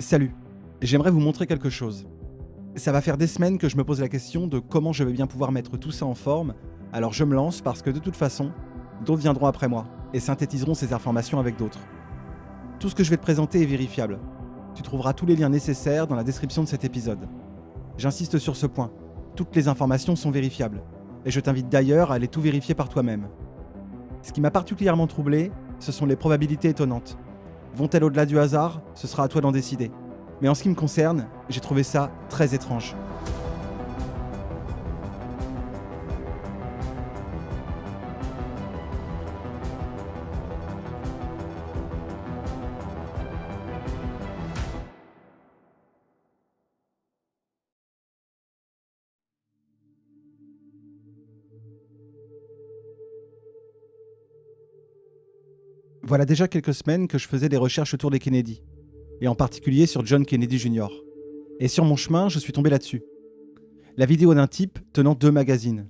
Salut, j'aimerais vous montrer quelque chose. Ça va faire des semaines que je me pose la question de comment je vais bien pouvoir mettre tout ça en forme, alors je me lance parce que de toute façon, d'autres viendront après moi et synthétiseront ces informations avec d'autres. Tout ce que je vais te présenter est vérifiable. Tu trouveras tous les liens nécessaires dans la description de cet épisode. J'insiste sur ce point, toutes les informations sont vérifiables, et je t'invite d'ailleurs à aller tout vérifier par toi-même. Ce qui m'a particulièrement troublé, ce sont les probabilités étonnantes. Vont-elles au-delà du hasard ? Ce sera à toi d'en décider. Mais en ce qui me concerne, j'ai trouvé ça très étrange. Voilà déjà quelques semaines que je faisais des recherches autour des Kennedy, et en particulier sur John Kennedy Jr. Et sur mon chemin, je suis tombé là-dessus. La vidéo d'un type tenant deux magazines.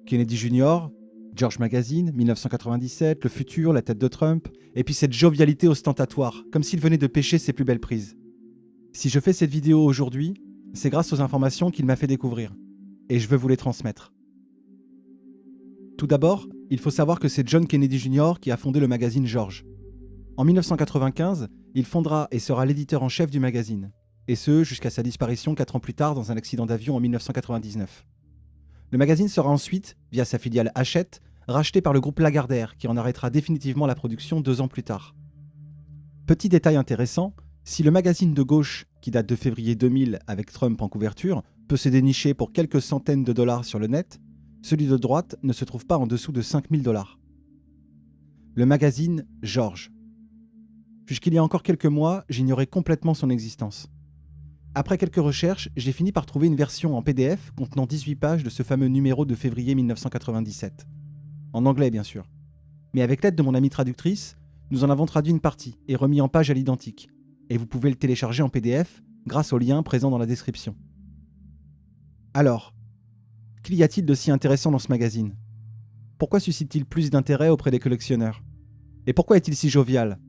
Kennedy Jr., George Magazine, 1997, Le Futur, la tête de Trump, et puis cette jovialité ostentatoire, comme s'il venait de pêcher ses plus belles prises. Si je fais cette vidéo aujourd'hui, c'est grâce aux informations qu'il m'a fait découvrir, et je veux vous les transmettre. Tout d'abord, il faut savoir que c'est John Kennedy Jr. qui a fondé le magazine George. En 1995, il fondera et sera l'éditeur en chef du magazine, et ce jusqu'à sa disparition 4 ans plus tard dans un accident d'avion en 1999. Le magazine sera ensuite, via sa filiale Hachette, racheté par le groupe Lagardère qui en arrêtera définitivement la production 2 ans plus tard. Petit détail intéressant, si le magazine de gauche, qui date de février 2000 avec Trump en couverture, peut se dénicher pour quelques centaines de dollars sur le net, celui de droite ne se trouve pas en dessous de 5000 $. Le magazine George. Jusqu'il y a encore quelques mois, j'ignorais complètement son existence. Après quelques recherches, j'ai fini par trouver une version en PDF contenant 18 pages de ce fameux numéro de février 1997. En anglais, bien sûr. Mais avec l'aide de mon amie traductrice, nous en avons traduit une partie et remis en page à l'identique. Et vous pouvez le télécharger en PDF grâce au lien présent dans la description. Alors, qu'y a-t-il de si intéressant dans ce magazine ? Pourquoi suscite-t-il plus d'intérêt auprès des collectionneurs ? Et pourquoi est-il si jovial ?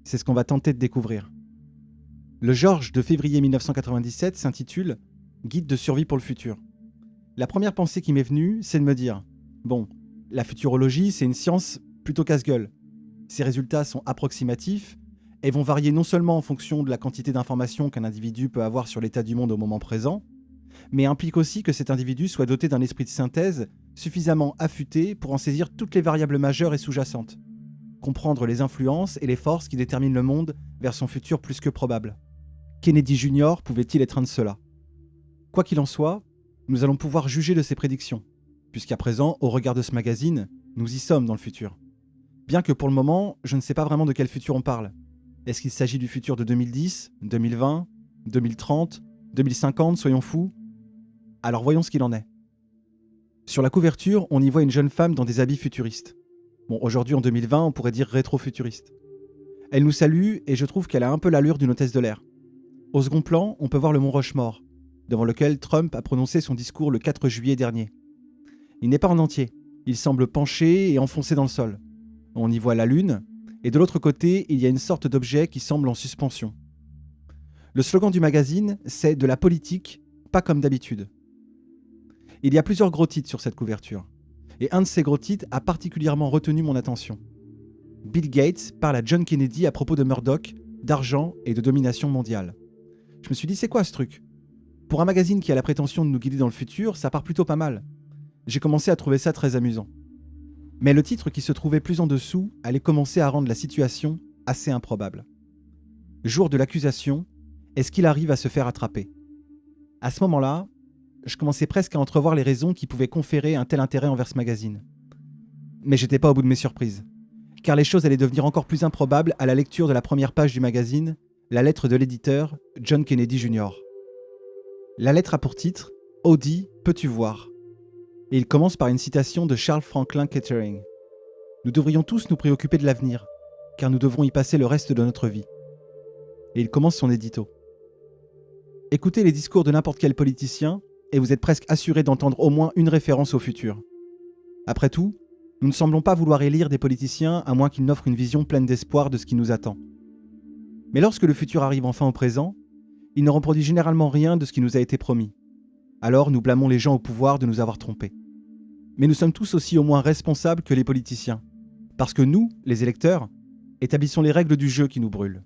C'est ce qu'on va tenter de découvrir. Le George de février 1997 s'intitule « Guide de survie pour le futur ». La première pensée qui m'est venue, c'est de me dire « Bon, la futurologie, c'est une science plutôt casse-gueule. Ses résultats sont approximatifs et vont varier non seulement en fonction de la quantité d'informations qu'un individu peut avoir sur l'état du monde au moment présent, mais implique aussi que cet individu soit doté d'un esprit de synthèse suffisamment affûté pour en saisir toutes les variables majeures et sous-jacentes, comprendre les influences et les forces qui déterminent le monde vers son futur plus que probable. Kennedy Jr. pouvait-il être un de ceux-là ? Quoi qu'il en soit, nous allons pouvoir juger de ses prédictions, puisqu'à présent, au regard de ce magazine, nous y sommes dans le futur. Bien que pour le moment, je ne sais pas vraiment de quel futur on parle. Est-ce qu'il s'agit du futur de 2010, 2020, 2030, 2050, soyons fous ? Alors voyons ce qu'il en est. Sur la couverture, on y voit une jeune femme dans des habits futuristes. Bon, aujourd'hui en 2020, on pourrait dire rétro-futuriste. Elle nous salue et je trouve qu'elle a un peu l'allure d'une hôtesse de l'air. Au second plan, on peut voir le mont Rushmore, devant lequel Trump a prononcé son discours le 4 juillet dernier. Il n'est pas en entier, il semble penché et enfoncé dans le sol. On y voit la lune, et de l'autre côté, il y a une sorte d'objet qui semble en suspension. Le slogan du magazine, c'est « De la politique, pas comme d'habitude ». Il y a plusieurs gros titres sur cette couverture, et un de ces gros titres a particulièrement retenu mon attention. Bill Gates parle à John Kennedy à propos de Murdoch, d'argent et de domination mondiale. Je me suis dit, c'est quoi ce truc ? Pour un magazine qui a la prétention de nous guider dans le futur, ça part plutôt pas mal. J'ai commencé à trouver ça très amusant. Mais le titre qui se trouvait plus en dessous allait commencer à rendre la situation assez improbable. Jour de l'accusation, est-ce qu'il arrive à se faire attraper ? À ce moment-là, je commençais presque à entrevoir les raisons qui pouvaient conférer un tel intérêt envers ce magazine. Mais j'étais pas au bout de mes surprises, car les choses allaient devenir encore plus improbables à la lecture de la première page du magazine, la lettre de l'éditeur, John Kennedy Jr. La lettre a pour titre « Audi, peux-tu voir ?» et il commence par une citation de Charles Franklin Kettering. « Nous devrions tous nous préoccuper de l'avenir, car nous devrons y passer le reste de notre vie. » Et il commence son édito. Écoutez les discours de n'importe quel politicien et vous êtes presque assuré d'entendre au moins une référence au futur. Après tout, nous ne semblons pas vouloir élire des politiciens à moins qu'ils n'offrent une vision pleine d'espoir de ce qui nous attend. Mais lorsque le futur arrive enfin au présent, il ne reproduit généralement rien de ce qui nous a été promis. Alors nous blâmons les gens au pouvoir de nous avoir trompés. Mais nous sommes tous aussi au moins responsables que les politiciens. Parce que nous, les électeurs, établissons les règles du jeu qui nous brûlent.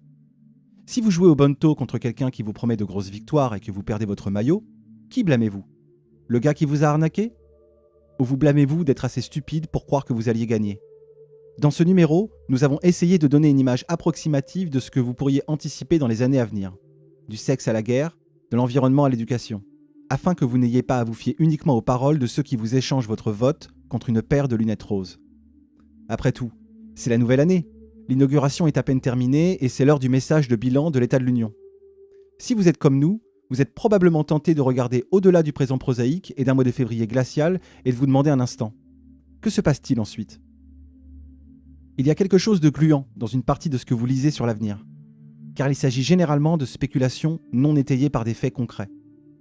Si vous jouez au bonneto contre quelqu'un qui vous promet de grosses victoires et que vous perdez votre maillot, qui blâmez-vous? Le gars qui vous a arnaqué? Ou vous blâmez-vous d'être assez stupide pour croire que vous alliez gagner? Dans ce numéro, nous avons essayé de donner une image approximative de ce que vous pourriez anticiper dans les années à venir. Du sexe à la guerre, de l'environnement à l'éducation. Afin que vous n'ayez pas à vous fier uniquement aux paroles de ceux qui vous échangent votre vote contre une paire de lunettes roses. Après tout, c'est la nouvelle année. L'inauguration est à peine terminée et c'est l'heure du message de bilan de l'état de l'Union. Si vous êtes comme nous, vous êtes probablement tenté de regarder au-delà du présent prosaïque et d'un mois de février glacial et de vous demander un instant. Que se passe-t-il ensuite? Il y a quelque chose de gluant dans une partie de ce que vous lisez sur l'avenir, car il s'agit généralement de spéculations non étayées par des faits concrets.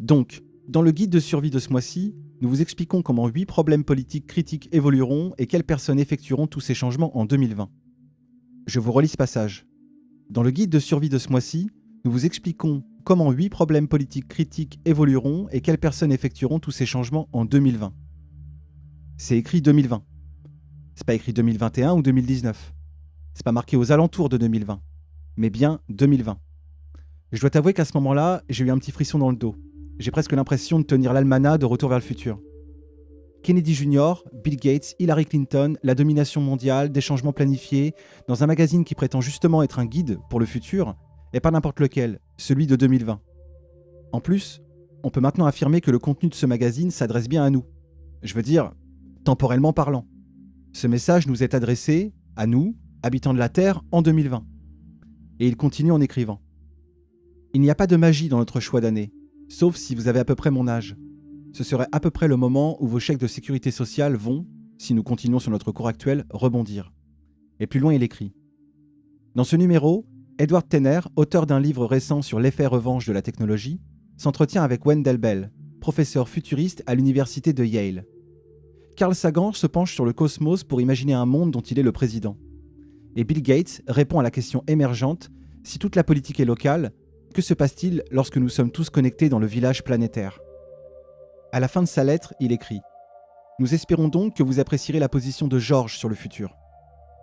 Donc, dans le guide de survie de ce mois-ci, nous vous expliquons comment 8 problèmes politiques critiques évolueront et quelles personnes effectueront tous ces changements en 2020. Je vous relis ce passage. Dans le guide de survie de ce mois-ci, nous vous expliquons comment 8 problèmes politiques critiques évolueront et quelles personnes effectueront tous ces changements en 2020. C'est écrit 2020. C'est pas écrit 2021 ou 2019. C'est pas marqué aux alentours de 2020, mais bien 2020. Je dois t'avouer qu'à ce moment-là, j'ai eu un petit frisson dans le dos. J'ai presque l'impression de tenir l'almanach de Retour vers le futur. Kennedy Jr., Bill Gates, Hillary Clinton, la domination mondiale, des changements planifiés, dans un magazine qui prétend justement être un guide pour le futur, et pas n'importe lequel, celui de 2020. En plus, on peut maintenant affirmer que le contenu de ce magazine s'adresse bien à nous. Je veux dire, temporellement parlant. Ce message nous est adressé, à nous, habitants de la Terre, en 2020. Et il continue en écrivant. Il n'y a pas de magie dans notre choix d'année, sauf si vous avez à peu près mon âge. Ce serait à peu près le moment où vos chèques de sécurité sociale vont, si nous continuons sur notre cours actuel, rebondir. Et plus loin, il écrit. Dans ce numéro, Edward Tenner, auteur d'un livre récent sur l'effet revanche de la technologie, s'entretient avec Wendell Bell, professeur futuriste à l'université de Yale. Carl Sagan se penche sur le cosmos pour imaginer un monde dont il est le président. Et Bill Gates répond à la question émergente, si toute la politique est locale, que se passe-t-il lorsque nous sommes tous connectés dans le village planétaire? À la fin de sa lettre, il écrit « Nous espérons donc que vous apprécierez la position de George sur le futur.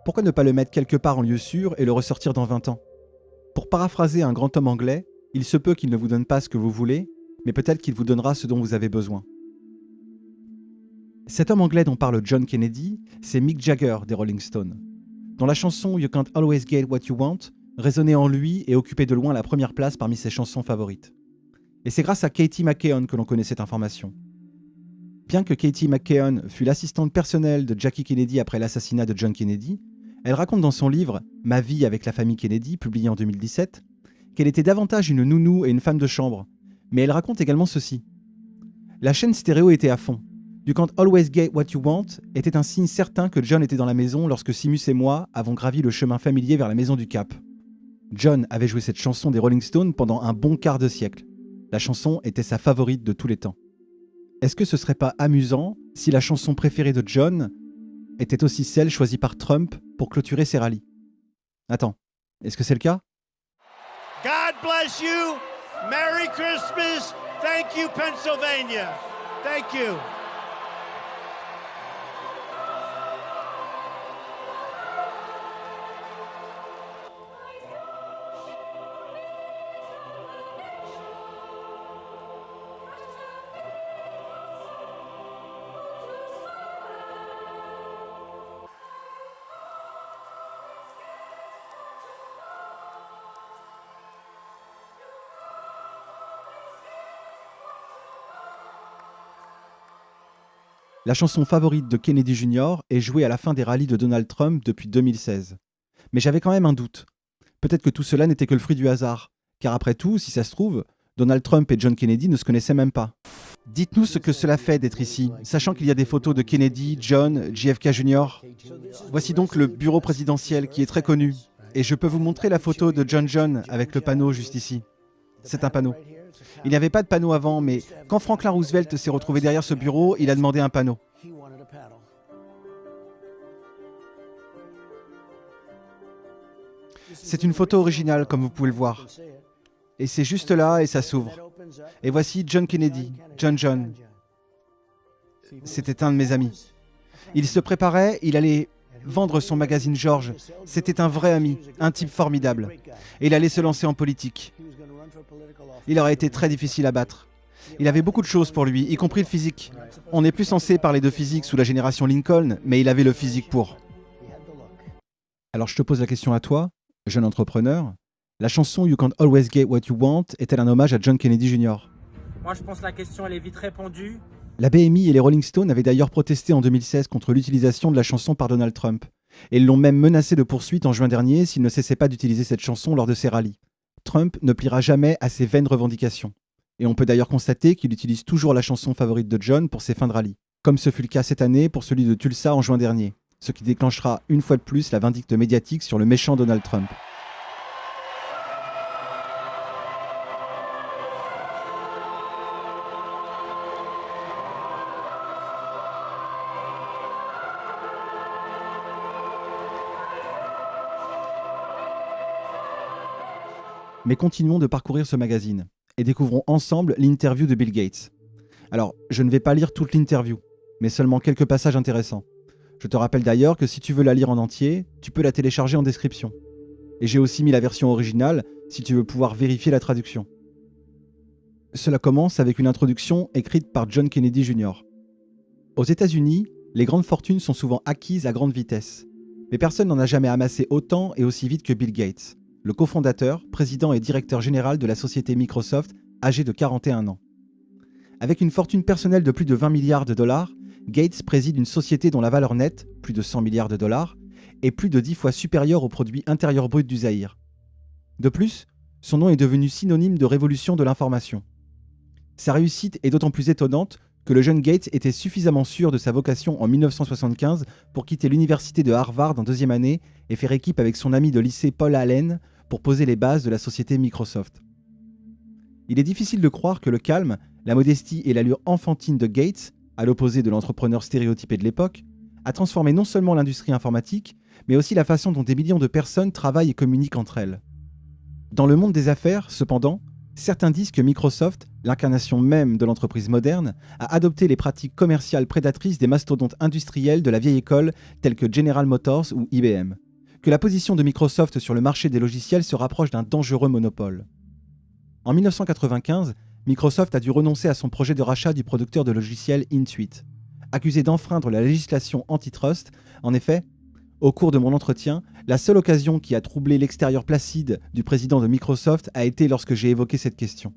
Pourquoi ne pas le mettre quelque part en lieu sûr et le ressortir dans 20 ans? Pour paraphraser un grand homme anglais, il se peut qu'il ne vous donne pas ce que vous voulez, mais peut-être qu'il vous donnera ce dont vous avez besoin. » Cet homme anglais dont parle John Kennedy, c'est Mick Jagger des Rolling Stones. Dont la chanson You Can't Always Get What You Want résonnait en lui et occupait de loin la première place parmi ses chansons favorites. Et c'est grâce à Katie McKeown que l'on connaît cette information. Bien que Katie McKeown fût l'assistante personnelle de Jackie Kennedy après l'assassinat de John Kennedy, elle raconte dans son livre « Ma vie avec la famille Kennedy », publié en 2017, qu'elle était davantage une nounou et une femme de chambre, mais elle raconte également ceci. La chaîne stéréo était à fond. You Can't Always Get What You Want était un signe certain que John était dans la maison lorsque Simus et moi avons gravi le chemin familier vers la maison du Cap. John avait joué cette chanson des Rolling Stones pendant un bon quart de siècle. La chanson était sa favorite de tous les temps. Est-ce que ce serait pas amusant si la chanson préférée de John était aussi celle choisie par Trump pour clôturer ses rallyes? Attends, est-ce que c'est le cas? God bless you. Merry Christmas. Thank you, Pennsylvania. Thank you. La chanson favorite de Kennedy Jr. est jouée à la fin des rallyes de Donald Trump depuis 2016. Mais j'avais quand même un doute. Peut-être que tout cela n'était que le fruit du hasard. Car après tout, si ça se trouve, Donald Trump et John Kennedy ne se connaissaient même pas. Dites-nous ce que cela fait d'être ici, sachant qu'il y a des photos de Kennedy, John, JFK Jr. Voici donc le bureau présidentiel qui est très connu. Et je peux vous montrer la photo de John avec le panneau juste ici. C'est un panneau. Il n'y avait pas de panneau avant, mais quand Franklin Roosevelt s'est retrouvé derrière ce bureau, il a demandé un panneau. C'est une photo originale, comme vous pouvez le voir. Et c'est juste là et ça s'ouvre. Et voici John Kennedy, John. C'était un de mes amis. Il se préparait, il allait vendre son magazine George. C'était un vrai ami, un type formidable. Et il allait se lancer en politique. Il aurait été très difficile à battre. Il avait beaucoup de choses pour lui, y compris le physique. On n'est plus censé parler de physique sous la génération Lincoln, mais il avait le physique pour. Alors je te pose la question à toi, jeune entrepreneur. La chanson You Can't Always Get What You Want est-elle un hommage à John Kennedy Jr. ? Moi, je pense que la question, elle est vite répondue. La BMI et les Rolling Stones avaient d'ailleurs protesté en 2016 contre l'utilisation de la chanson par Donald Trump. Et ils l'ont même menacé de poursuite en juin dernier s'il ne cessait pas d'utiliser cette chanson lors de ses rallyes. Trump ne pliera jamais à ses vaines revendications. Et on peut d'ailleurs constater qu'il utilise toujours la chanson favorite de John pour ses fins de rallye, comme ce fut le cas cette année pour celui de Tulsa en juin dernier, ce qui déclenchera une fois de plus la vindicte médiatique sur le méchant Donald Trump. Mais continuons de parcourir ce magazine et découvrons ensemble l'interview de Bill Gates. Alors, je ne vais pas lire toute l'interview, mais seulement quelques passages intéressants. Je te rappelle d'ailleurs que si tu veux la lire en entier, tu peux la télécharger en description. Et j'ai aussi mis la version originale si tu veux pouvoir vérifier la traduction. Cela commence avec une introduction écrite par John Kennedy Jr. Aux États-Unis, les grandes fortunes sont souvent acquises à grande vitesse. Mais personne n'en a jamais amassé autant et aussi vite que Bill Gates, le cofondateur, président et directeur général de la société Microsoft, âgé de 41 ans. Avec une fortune personnelle de plus de 20 milliards de dollars, Gates préside une société dont la valeur nette, plus de 100 milliards de dollars, est plus de 10 fois supérieure au produit intérieur brut du Zaïre. De plus, son nom est devenu synonyme de révolution de l'information. Sa réussite est d'autant plus étonnante que le jeune Gates était suffisamment sûr de sa vocation en 1975 pour quitter l'université de Harvard en deuxième année et faire équipe avec son ami de lycée Paul Allen pour poser les bases de la société Microsoft. Il est difficile de croire que le calme, la modestie et l'allure enfantine de Gates, à l'opposé de l'entrepreneur stéréotypé de l'époque, a transformé non seulement l'industrie informatique, mais aussi la façon dont des millions de personnes travaillent et communiquent entre elles. Dans le monde des affaires, cependant, certains disent que Microsoft, l'incarnation même de l'entreprise moderne, a adopté les pratiques commerciales prédatrices des mastodontes industriels de la vieille école tels que General Motors ou IBM, que la position de Microsoft sur le marché des logiciels se rapproche d'un dangereux monopole. En 1995, Microsoft a dû renoncer à son projet de rachat du producteur de logiciels Intuit. Accusé d'enfreindre la législation antitrust, en effet, au cours de mon entretien, la seule occasion qui a troublé l'extérieur placide du président de Microsoft a été lorsque j'ai évoqué cette question.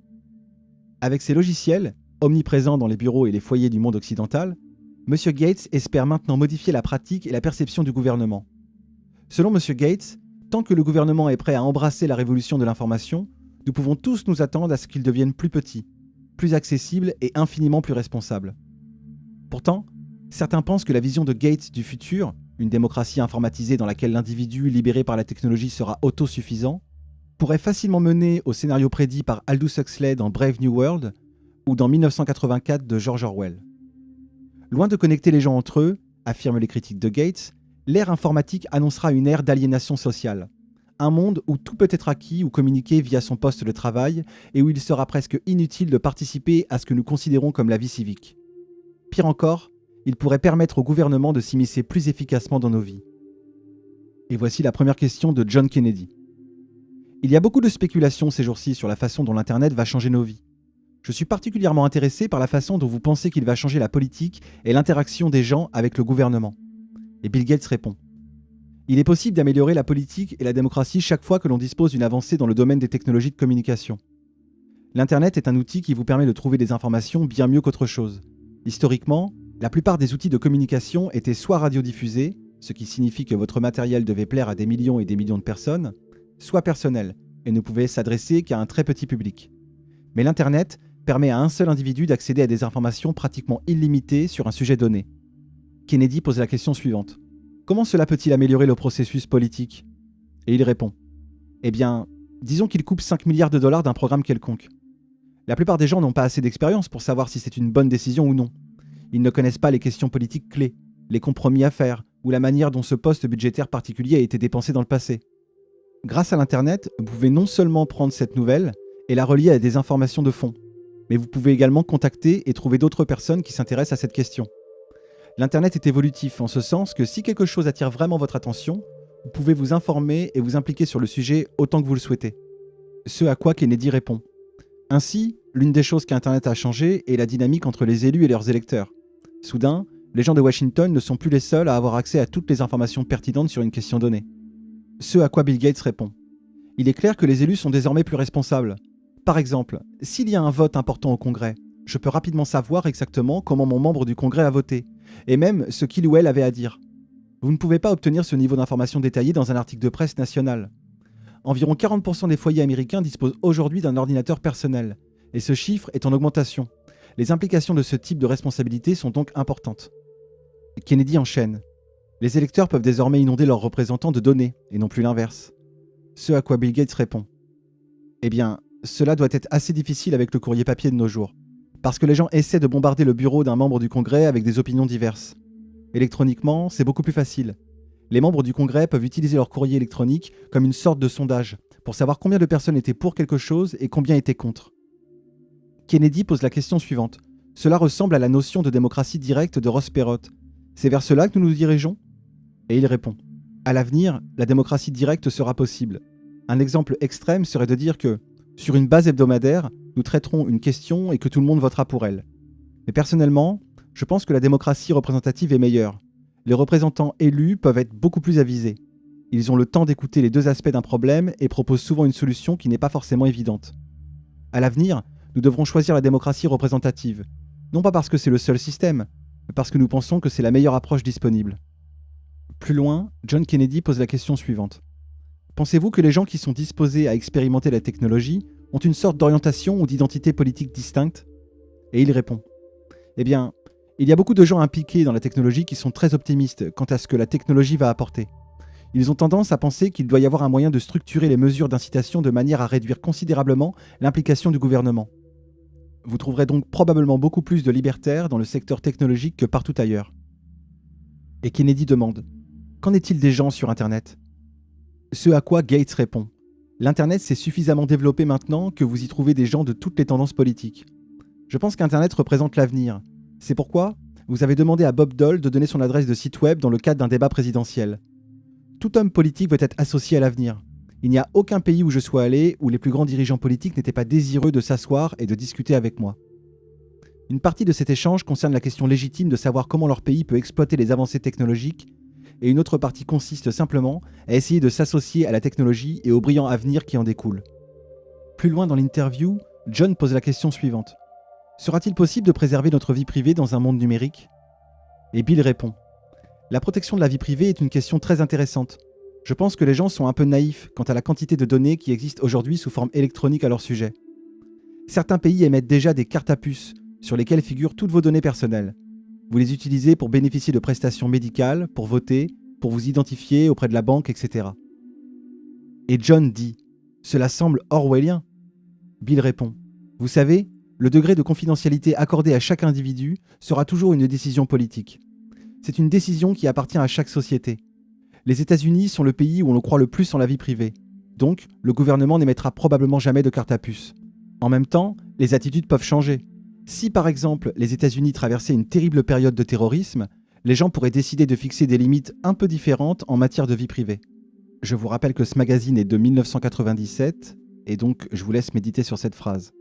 Avec ces logiciels, omniprésents dans les bureaux et les foyers du monde occidental, M. Gates espère maintenant modifier la pratique et la perception du gouvernement. Selon M. Gates, tant que le gouvernement est prêt à embrasser la révolution de l'information, nous pouvons tous nous attendre à ce qu'il devienne plus petit, plus accessible et infiniment plus responsable. Pourtant, certains pensent que la vision de Gates du futur, une démocratie informatisée dans laquelle l'individu libéré par la technologie sera autosuffisant, pourrait facilement mener au scénario prédit par Aldous Huxley dans Brave New World ou dans 1984 de George Orwell. Loin de connecter les gens entre eux, affirment les critiques de Gates, l'ère informatique annoncera une ère d'aliénation sociale. Un monde où tout peut être acquis ou communiqué via son poste de travail et où il sera presque inutile de participer à ce que nous considérons comme la vie civique. Pire encore, il pourrait permettre au gouvernement de s'immiscer plus efficacement dans nos vies. Et voici la première question de John Kennedy. Il y a beaucoup de spéculations ces jours-ci sur la façon dont l'Internet va changer nos vies. Je suis particulièrement intéressé par la façon dont vous pensez qu'il va changer la politique et l'interaction des gens avec le gouvernement. Et Bill Gates répond. Il est possible d'améliorer la politique et la démocratie chaque fois que l'on dispose d'une avancée dans le domaine des technologies de communication. L'Internet est un outil qui vous permet de trouver des informations bien mieux qu'autre chose. Historiquement, la plupart des outils de communication étaient soit radiodiffusés, ce qui signifie que votre matériel devait plaire à des millions et des millions de personnes, soit personnels, et ne pouvait s'adresser qu'à un très petit public. Mais l'Internet permet à un seul individu d'accéder à des informations pratiquement illimitées sur un sujet donné. Kennedy pose la question suivante. Comment cela peut-il améliorer le processus politique ? Et il répond. Eh bien, disons qu'il coupe 5 milliards de dollars d'un programme quelconque. La plupart des gens n'ont pas assez d'expérience pour savoir si c'est une bonne décision ou non. Ils ne connaissent pas les questions politiques clés, les compromis à faire, ou la manière dont ce poste budgétaire particulier a été dépensé dans le passé. Grâce à l'Internet, vous pouvez non seulement prendre cette nouvelle et la relier à des informations de fond, mais vous pouvez également contacter et trouver d'autres personnes qui s'intéressent à cette question. L'Internet est évolutif en ce sens que si quelque chose attire vraiment votre attention, vous pouvez vous informer et vous impliquer sur le sujet autant que vous le souhaitez. Ce à quoi Kennedy répond. Ainsi, l'une des choses qu'Internet a changé est la dynamique entre les élus et leurs électeurs. Soudain, les gens de Washington ne sont plus les seuls à avoir accès à toutes les informations pertinentes sur une question donnée. Ce à quoi Bill Gates répond. Il est clair que les élus sont désormais plus responsables. Par exemple, s'il y a un vote important au Congrès, je peux rapidement savoir exactement comment mon membre du Congrès a voté, et même ce qu'il ou elle avait à dire. Vous ne pouvez pas obtenir ce niveau d'information détaillé dans un article de presse national. Environ 40% des foyers américains disposent aujourd'hui d'un ordinateur personnel, et ce chiffre est en augmentation. Les implications de ce type de responsabilité sont donc importantes. Kennedy enchaîne. Les électeurs peuvent désormais inonder leurs représentants de données, et non plus l'inverse. Ce à quoi Bill Gates répond. Eh bien, cela doit être assez difficile avec le courrier papier de nos jours, parce que les gens essaient de bombarder le bureau d'un membre du Congrès avec des opinions diverses. Électroniquement, c'est beaucoup plus facile. Les membres du Congrès peuvent utiliser leur courrier électronique comme une sorte de sondage, pour savoir combien de personnes étaient pour quelque chose et combien étaient contre. Kennedy pose la question suivante. Cela ressemble à la notion de démocratie directe de Ross Perot. C'est vers cela que nous nous dirigeons ? Et il répond. À l'avenir, la démocratie directe sera possible. Un exemple extrême serait de dire que, sur une base hebdomadaire, nous traiterons une question et que tout le monde votera pour elle. Mais personnellement, je pense que la démocratie représentative est meilleure. Les représentants élus peuvent être beaucoup plus avisés. Ils ont le temps d'écouter les deux aspects d'un problème et proposent souvent une solution qui n'est pas forcément évidente. À l'avenir, nous devrons choisir la démocratie représentative. Non pas parce que c'est le seul système, mais parce que nous pensons que c'est la meilleure approche disponible. Plus loin, John Kennedy pose la question suivante. Pensez-vous que les gens qui sont disposés à expérimenter la technologie ont une sorte d'orientation ou d'identité politique distincte ? Et il répond. Eh bien, il y a beaucoup de gens impliqués dans la technologie qui sont très optimistes quant à ce que la technologie va apporter. Ils ont tendance à penser qu'il doit y avoir un moyen de structurer les mesures d'incitation de manière à réduire considérablement l'implication du gouvernement. Vous trouverez donc probablement beaucoup plus de libertaires dans le secteur technologique que partout ailleurs. Et Kennedy demande « Qu'en est-il des gens sur Internet ?» Ce à quoi Gates répond « L'Internet s'est suffisamment développé maintenant que vous y trouvez des gens de toutes les tendances politiques. Je pense qu'Internet représente l'avenir. C'est pourquoi vous avez demandé à Bob Dole de donner son adresse de site web dans le cadre d'un débat présidentiel. Tout homme politique veut être associé à l'avenir. Il n'y a aucun pays où je sois allé où les plus grands dirigeants politiques n'étaient pas désireux de s'asseoir et de discuter avec moi. Une partie de cet échange concerne la question légitime de savoir comment leur pays peut exploiter les avancées technologiques, et une autre partie consiste simplement à essayer de s'associer à la technologie et au brillant avenir qui en découle. Plus loin dans l'interview, John pose la question suivante. Sera-t-il possible de préserver notre vie privée dans un monde numérique ? Et Bill répond. La protection de la vie privée est une question très intéressante. Je pense que les gens sont un peu naïfs quant à la quantité de données qui existent aujourd'hui sous forme électronique à leur sujet. Certains pays émettent déjà des cartes à puce sur lesquelles figurent toutes vos données personnelles. Vous les utilisez pour bénéficier de prestations médicales, pour voter, pour vous identifier auprès de la banque, etc. Et John dit « Cela semble orwellien ». Bill répond « Vous savez, le degré de confidentialité accordé à chaque individu sera toujours une décision politique. C'est une décision qui appartient à chaque société. Les États-Unis sont le pays où on croit le plus en la vie privée. Donc, le gouvernement n'émettra probablement jamais de carte à puce. En même temps, les attitudes peuvent changer. Si par exemple les États-Unis traversaient une terrible période de terrorisme, les gens pourraient décider de fixer des limites un peu différentes en matière de vie privée. Je vous rappelle que ce magazine est de 1997, et donc je vous laisse méditer sur cette phrase.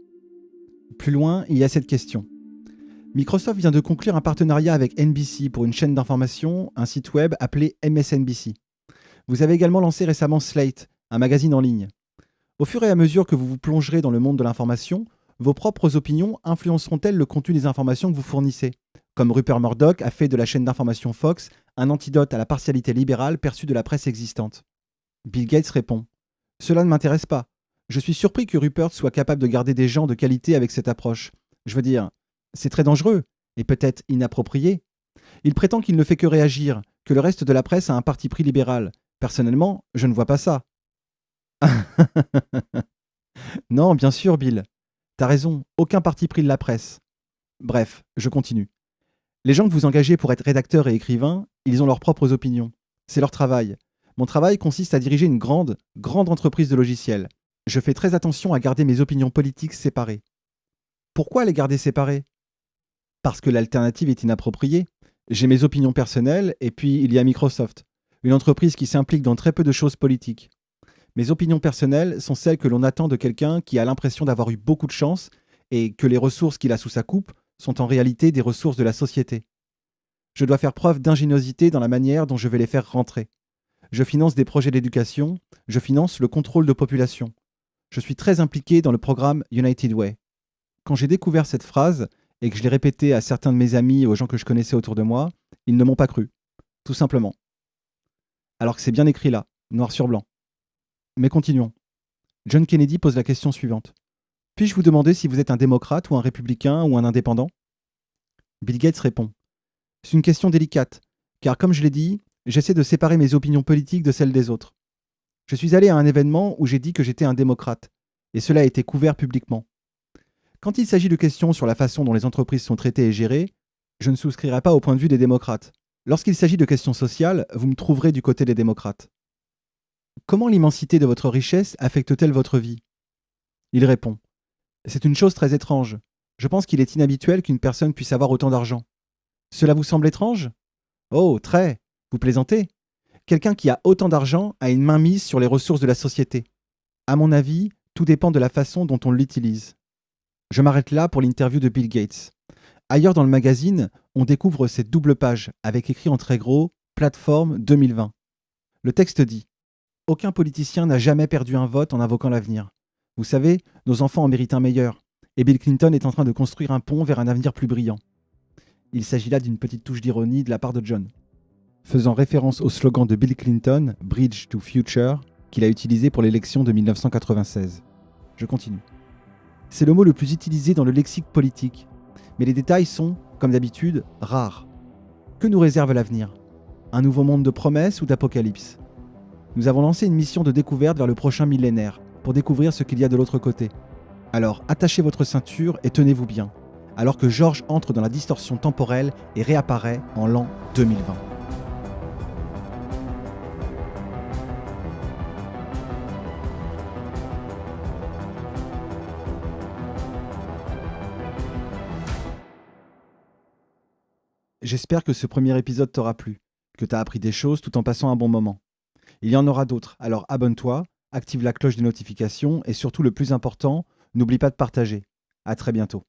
Plus loin, il y a cette question. Microsoft vient de conclure un partenariat avec NBC pour une chaîne d'information, un site web appelé MSNBC. Vous avez également lancé récemment Slate, un magazine en ligne. Au fur et à mesure que vous vous plongerez dans le monde de l'information, vos propres opinions influenceront-elles le contenu des informations que vous fournissez, comme Rupert Murdoch a fait de la chaîne d'information Fox un antidote à la partialité libérale perçue de la presse existante. Bill Gates répond « Cela ne m'intéresse pas. Je suis surpris que Rupert soit capable de garder des gens de qualité avec cette approche. Je veux dire, c'est très dangereux et peut-être inapproprié. Il prétend qu'il ne fait que réagir, que le reste de la presse a un parti pris libéral. Personnellement, je ne vois pas ça. » Non, bien sûr, Bill. T'as raison, aucun parti pris de la presse. Bref, je continue. Les gens que vous engagez pour être rédacteurs et écrivains, ils ont leurs propres opinions. C'est leur travail. Mon travail consiste à diriger une grande entreprise de logiciels. Je fais très attention à garder mes opinions politiques séparées. Pourquoi les garder séparées? Parce que l'alternative est inappropriée. J'ai mes opinions personnelles et puis il y a Microsoft, une entreprise qui s'implique dans très peu de choses politiques. Mes opinions personnelles sont celles que l'on attend de quelqu'un qui a l'impression d'avoir eu beaucoup de chance et que les ressources qu'il a sous sa coupe sont en réalité des ressources de la société. Je dois faire preuve d'ingéniosité dans la manière dont je vais les faire rentrer. Je finance des projets d'éducation, je finance le contrôle de population. Je suis très impliqué dans le programme United Way. Quand j'ai découvert cette phrase et que je l'ai répétée à certains de mes amis et aux gens que je connaissais autour de moi, ils ne m'ont pas cru, tout simplement. Alors que c'est bien écrit là, noir sur blanc. Mais continuons. John Kennedy pose la question suivante. Puis-je vous demander si vous êtes un démocrate ou un républicain ou un indépendant? Bill Gates répond. C'est une question délicate, car comme je l'ai dit, j'essaie de séparer mes opinions politiques de celles des autres. Je suis allé à un événement où j'ai dit que j'étais un démocrate, et cela a été couvert publiquement. Quand il s'agit de questions sur la façon dont les entreprises sont traitées et gérées, je ne souscrirai pas au point de vue des démocrates. Lorsqu'il s'agit de questions sociales, vous me trouverez du côté des démocrates. Comment l'immensité de votre richesse affecte-t-elle votre vie? Il répond. C'est une chose très étrange. Je pense qu'il est inhabituel qu'une personne puisse avoir autant d'argent. Cela vous semble étrange? Oh, très. Vous plaisantez? Quelqu'un qui a autant d'argent a une mainmise sur les ressources de la société. À mon avis, tout dépend de la façon dont on l'utilise. Je m'arrête là pour l'interview de Bill Gates. Ailleurs dans le magazine, on découvre cette double page avec écrit en très gros « Plateforme 2020 ». Le texte dit « Aucun politicien n'a jamais perdu un vote en invoquant l'avenir. Vous savez, nos enfants en méritent un meilleur. Et Bill Clinton est en train de construire un pont vers un avenir plus brillant. » Il s'agit là d'une petite touche d'ironie de la part de John, faisant référence au slogan de Bill Clinton, Bridge to Future, qu'il a utilisé pour l'élection de 1996. Je continue. C'est le mot le plus utilisé dans le lexique politique, mais les détails sont, comme d'habitude, rares. Que nous réserve l'avenir? Un nouveau monde de promesses ou d'apocalypse? Nous avons lancé une mission de découverte vers le prochain millénaire, pour découvrir ce qu'il y a de l'autre côté. Alors attachez votre ceinture et tenez-vous bien, alors que George entre dans la distorsion temporelle et réapparaît en l'an 2020. J'espère que ce premier épisode t'aura plu, que t'as appris des choses tout en passant un bon moment. Il y en aura d'autres, alors abonne-toi, active la cloche des notifications et surtout le plus important, n'oublie pas de partager. À très bientôt.